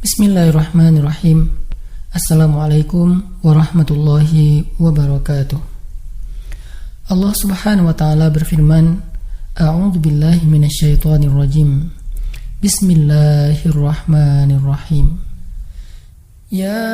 Bismillahirrahmanirrahim. Assalamualaikum warahmatullahi wabarakatuh. Allah subhanahu wa ta'ala berfirman, A'udzu billahi minasyaitonir rajim. Bismillahirrahmanirrahim. Ya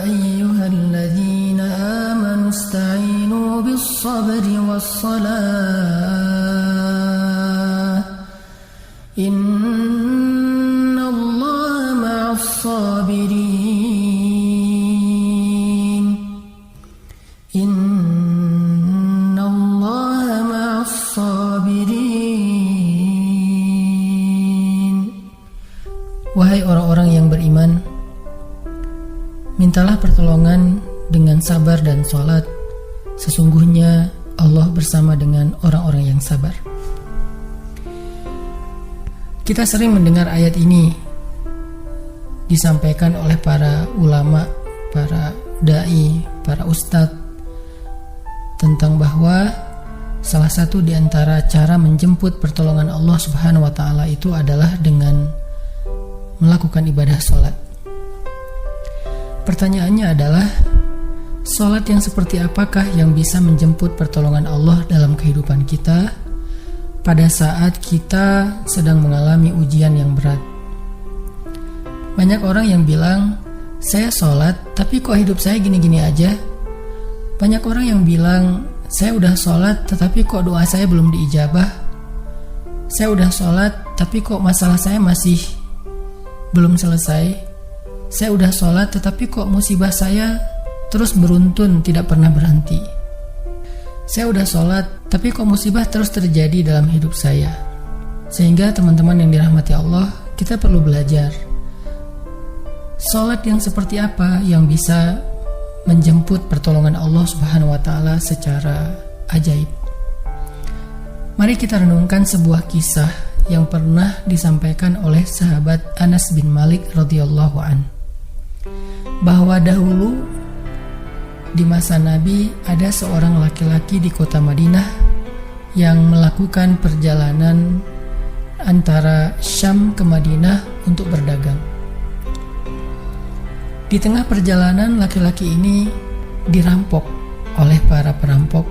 ayyuhalladzina amanu ista'inu bis-sabri was-salah. Innallaha ma'as-sabirin. Innallaha ma'as-sabirin. Wahai orang-orang yang beriman, mintalah pertolongan dengan sabar dan sholat. Sesungguhnya Allah bersama dengan orang-orang yang sabar. Kita sering mendengar ayat ini disampaikan oleh para ulama, para da'i, para ustadz, tentang bahwa salah satu di antara cara menjemput pertolongan Allah subhanahu wa ta'ala itu adalah dengan melakukan ibadah sholat. Pertanyaannya adalah, sholat yang seperti apakah yang bisa menjemput pertolongan Allah dalam kehidupan kita pada saat kita sedang mengalami ujian yang berat? Banyak orang yang bilang, saya sholat tapi kok hidup saya gini-gini aja. Banyak orang yang bilang, saya udah sholat tetapi kok doa saya belum diijabah. Saya udah sholat tapi kok masalah saya masih belum selesai. Saya udah sholat tetapi kok musibah saya terus beruntun, tidak pernah berhenti. Saya udah sholat tapi kok musibah terus terjadi dalam hidup saya. Sehingga teman-teman yang dirahmati Allah, kita perlu belajar sholat yang seperti apa yang bisa menjemput pertolongan Allah subhanahu wa ta'ala secara ajaib. Mari kita renungkan sebuah kisah yang pernah disampaikan oleh sahabat Anas bin Malik radhiyallahu an, bahwa dahulu di masa Nabi ada seorang laki-laki di kota Madinah yang melakukan perjalanan antara Syam ke Madinah untuk berdagang. Di tengah perjalanan, laki-laki ini dirampok oleh para perampok.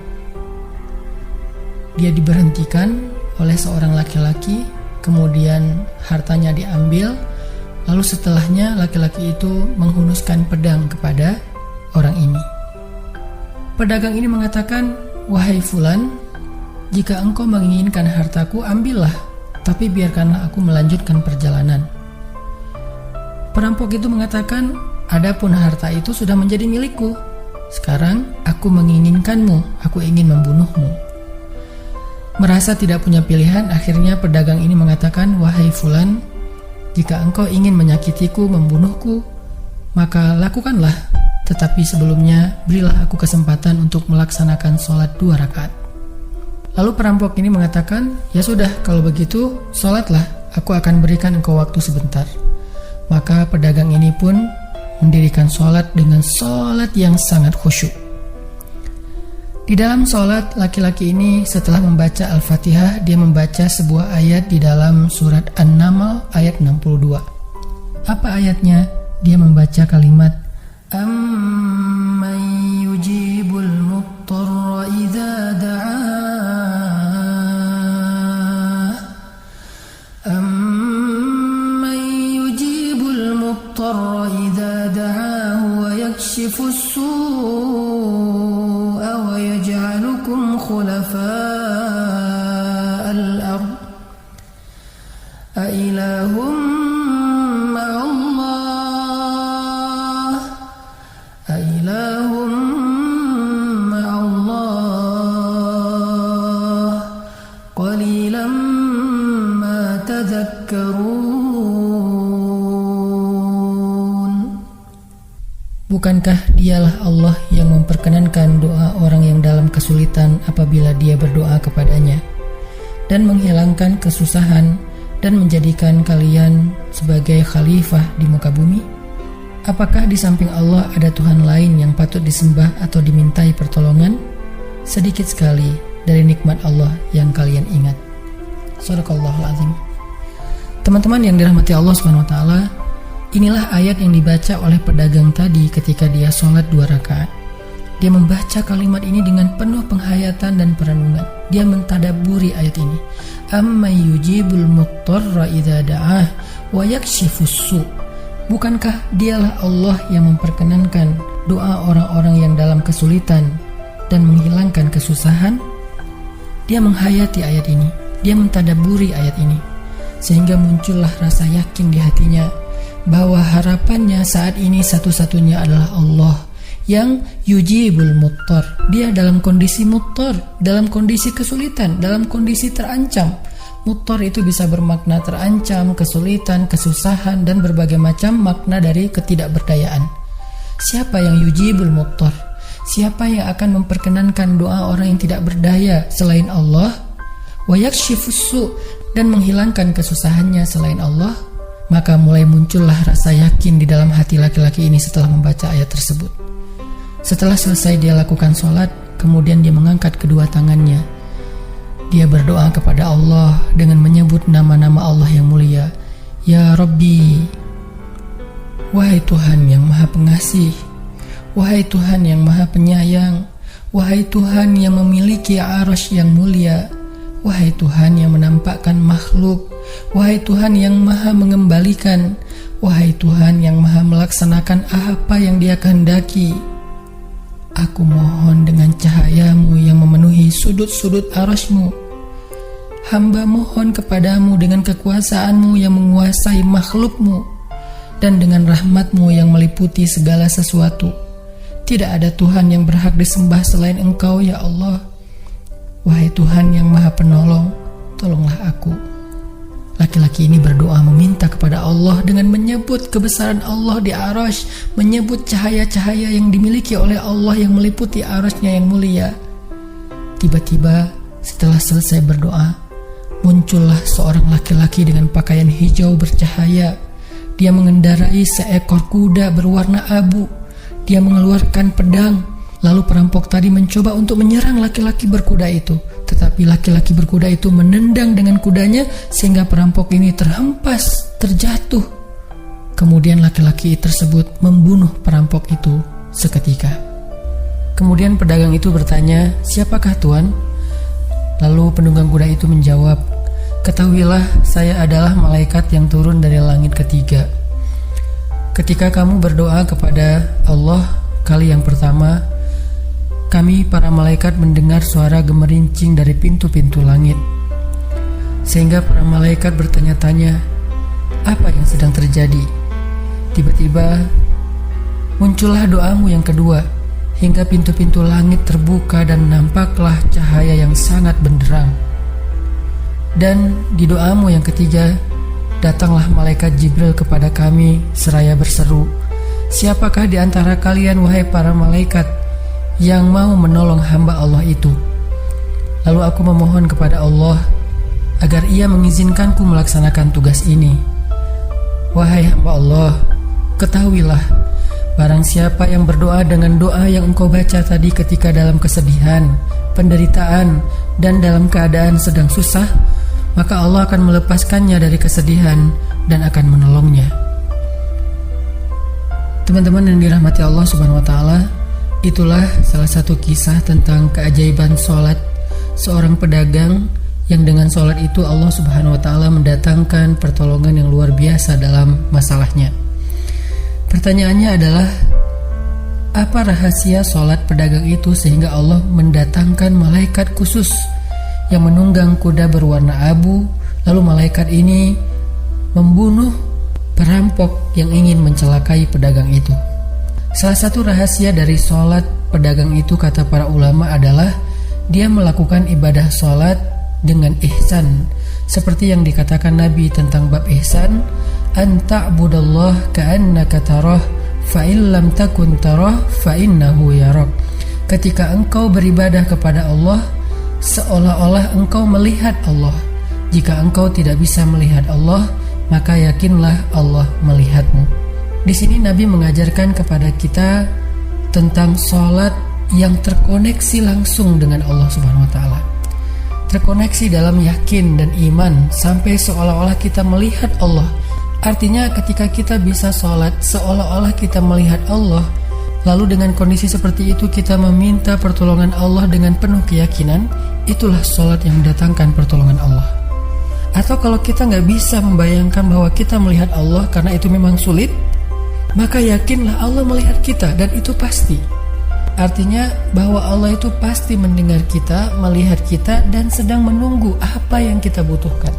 Dia diberhentikan oleh seorang laki-laki, kemudian hartanya diambil, lalu setelahnya laki-laki itu menghunuskan pedang kepada orang ini. Pedagang ini mengatakan, wahai fulan, jika engkau menginginkan hartaku, ambillah, tapi biarkanlah aku melanjutkan perjalanan. Perampok itu mengatakan, adapun harta itu sudah menjadi milikku. Sekarang aku menginginkanmu, aku ingin membunuhmu. Merasa tidak punya pilihan, akhirnya pedagang ini mengatakan, wahai fulan, jika engkau ingin menyakitiku, membunuhku, maka lakukanlah. Tetapi sebelumnya berilah aku kesempatan untuk melaksanakan sholat 2 rakaat. Lalu perampok ini mengatakan, ya sudah, kalau begitu sholatlah, aku akan berikan engkau waktu sebentar. Maka pedagang ini pun mendirikan sholat dengan sholat yang sangat khusyuk. Di dalam sholat, laki-laki ini setelah membaca Al-Fatihah, dia membaca sebuah ayat di dalam surat An-Naml ayat 62. Apa ayatnya? Dia membaca kalimat, Amman yujibul muttarra idza da'ah. Amman yujibul muttarra idza da'ahu wa yakshifus su'a wa yaj'alukum khulafa'al ard. A ilahum Bukankah dialah Allah yang memperkenankan doa orang yang dalam kesulitan apabila dia berdoa kepadanya, dan menghilangkan kesusahan dan menjadikan kalian sebagai khalifah di muka bumi? Apakah di samping Allah ada Tuhan lain yang patut disembah atau dimintai pertolongan? Sedikit sekali dari nikmat Allah yang kalian ingat. Shadaqallahul azim. Teman-teman yang dirahmati Allah Subhanahu wa taala, inilah ayat yang dibaca oleh pedagang tadi ketika dia sholat 2 rakaat. Dia membaca kalimat ini dengan penuh penghayatan dan perenungan. Dia mentadaburi ayat ini. Amma yujibul muttarra idza da'ah wa yakshifus su'. Bukankah dialah Allah yang memperkenankan doa orang-orang yang dalam kesulitan dan menghilangkan kesusahan? Dia menghayati ayat ini. Dia mentadaburi ayat ini. Sehingga muncullah rasa yakin di hatinya bahwa harapannya saat ini satu-satunya adalah Allah yang yujibul muttar. Dia dalam kondisi muttar, dalam kondisi kesulitan, dalam kondisi terancam. Muttar itu bisa bermakna terancam, kesulitan, kesusahan, dan berbagai macam makna dari ketidakberdayaan. Siapa yang yujibul muttar? Siapa yang akan memperkenankan doa orang yang tidak berdaya selain Allah? Wa yakshifus su', dan menghilangkan kesusahannya selain Allah. Maka mulai muncullah rasa yakin di dalam hati laki-laki ini setelah membaca ayat tersebut. Setelah selesai dia lakukan sholat, kemudian dia mengangkat kedua tangannya. Dia berdoa kepada Allah dengan menyebut nama-nama Allah yang mulia. Ya Rabbi, wahai Tuhan yang maha pengasih, wahai Tuhan yang maha penyayang, wahai Tuhan yang memiliki arasy yang mulia, wahai Tuhan yang menampakkan makhluk, wahai Tuhan yang maha mengembalikan, wahai Tuhan yang maha melaksanakan apa yang Dia kehendaki. Aku mohon dengan cahayamu yang memenuhi sudut-sudut arasy-Mu. Hamba mohon kepadamu dengan kekuasaanmu yang menguasai makhluk-Mu, dan dengan rahmat-Mu yang meliputi segala sesuatu. Tidak ada Tuhan yang berhak disembah selain Engkau, ya Allah. Wahai Tuhan yang maha penolong, tolonglah aku. Laki-laki ini berdoa meminta kepada Allah dengan menyebut kebesaran Allah di arasy, menyebut cahaya-cahaya yang dimiliki oleh Allah yang meliputi arasy-Nya yang mulia. Tiba-tiba setelah selesai berdoa, muncullah seorang laki-laki dengan pakaian hijau bercahaya. Dia mengendarai seekor kuda berwarna abu. Dia mengeluarkan pedang. Lalu perampok tadi mencoba untuk menyerang laki-laki berkuda itu. Tetapi laki-laki berkuda itu menendang dengan kudanya sehingga perampok ini terhempas, terjatuh. Kemudian laki-laki tersebut membunuh perampok itu seketika. Kemudian pedagang itu bertanya, "Siapakah Tuan?" Lalu penunggang kuda itu menjawab, "Ketahuilah, saya adalah malaikat yang turun dari langit ketiga. Ketika kamu berdoa kepada Allah kali yang pertama, kami para malaikat mendengar suara gemerincing dari pintu-pintu langit. Sehingga para malaikat bertanya-tanya, apa yang sedang terjadi? Tiba-tiba muncullah doamu yang kedua, hingga pintu-pintu langit terbuka dan nampaklah cahaya yang sangat benderang. Dan di doamu yang ketiga, datanglah malaikat Jibril kepada kami seraya berseru, siapakah di antara kalian wahai para malaikat yang mau menolong hamba Allah itu? Lalu aku memohon kepada Allah agar Ia mengizinkanku melaksanakan tugas ini. Wahai hamba Allah, ketahuilah, barang siapa yang berdoa dengan doa yang engkau baca tadi ketika dalam kesedihan, penderitaan, dan dalam keadaan sedang susah, maka Allah akan melepaskannya dari kesedihan dan akan menolongnya." Teman-teman yang dirahmati Allah Subhanahu wa taala, itulah salah satu kisah tentang keajaiban sholat seorang pedagang yang dengan sholat itu Allah Subhanahu wa taala mendatangkan pertolongan yang luar biasa dalam masalahnya. Pertanyaannya adalah, apa rahasia sholat pedagang itu sehingga Allah mendatangkan malaikat khusus yang menunggang kuda berwarna abu, lalu malaikat ini membunuh perampok yang ingin mencelakai pedagang itu? Salah satu rahasia dari sholat pedagang itu, kata para ulama, adalah dia melakukan ibadah sholat dengan ihsan, seperti yang dikatakan Nabi tentang bab ihsan, an ta'budallah ka'annaka tarah fa in lam takun tarah fa innahu yarak. Ketika engkau beribadah kepada Allah, seolah-olah engkau melihat Allah. Jika engkau tidak bisa melihat Allah, maka yakinlah Allah melihatmu. Di sini Nabi mengajarkan kepada kita tentang sholat yang terkoneksi langsung dengan Allah Subhanahu wa taala. terkoneksi dalam yakin dan iman sampai seolah-olah kita melihat Allah. Artinya ketika kita bisa sholat seolah-olah kita melihat Allah, lalu dengan kondisi seperti itu kita meminta pertolongan Allah dengan penuh keyakinan, itulah sholat yang mendatangkan pertolongan Allah. Atau kalau kita nggak bisa membayangkan bahwa kita melihat Allah karena itu memang sulit, maka yakinlah Allah melihat kita dan itu pasti. Artinya bahwa Allah itu pasti mendengar kita, melihat kita, dan sedang menunggu apa yang kita butuhkan.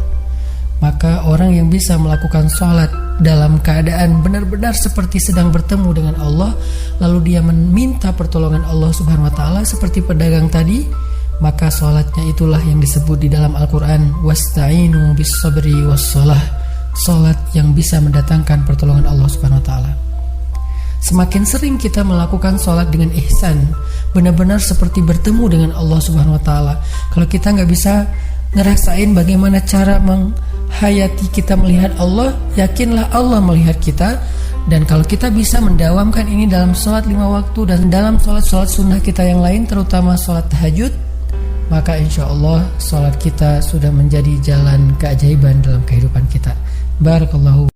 Maka orang yang bisa melakukan sholat dalam keadaan benar-benar seperti sedang bertemu dengan Allah, lalu dia meminta pertolongan Allah Subhanahu wa Ta'ala seperti pedagang tadi, maka sholatnya itulah yang disebut di dalam Al-Quran wasta'inu bis sabri was sholah, sholat yang bisa mendatangkan pertolongan Allah Subhanahu wa Ta'ala. Semakin sering kita melakukan sholat dengan ihsan, benar-benar seperti bertemu dengan Allah Subhanahu wa Ta'ala. Kalau kita nggak bisa ngerasain bagaimana cara menghayati kita melihat Allah, yakinlah Allah melihat kita. Dan kalau kita bisa mendawamkan ini dalam sholat 5 waktu dan dalam sholat-sholat sunnah kita yang lain, terutama sholat tahajud, maka insya Allah sholat kita sudah menjadi jalan keajaiban dalam kehidupan kita. Barakallahu.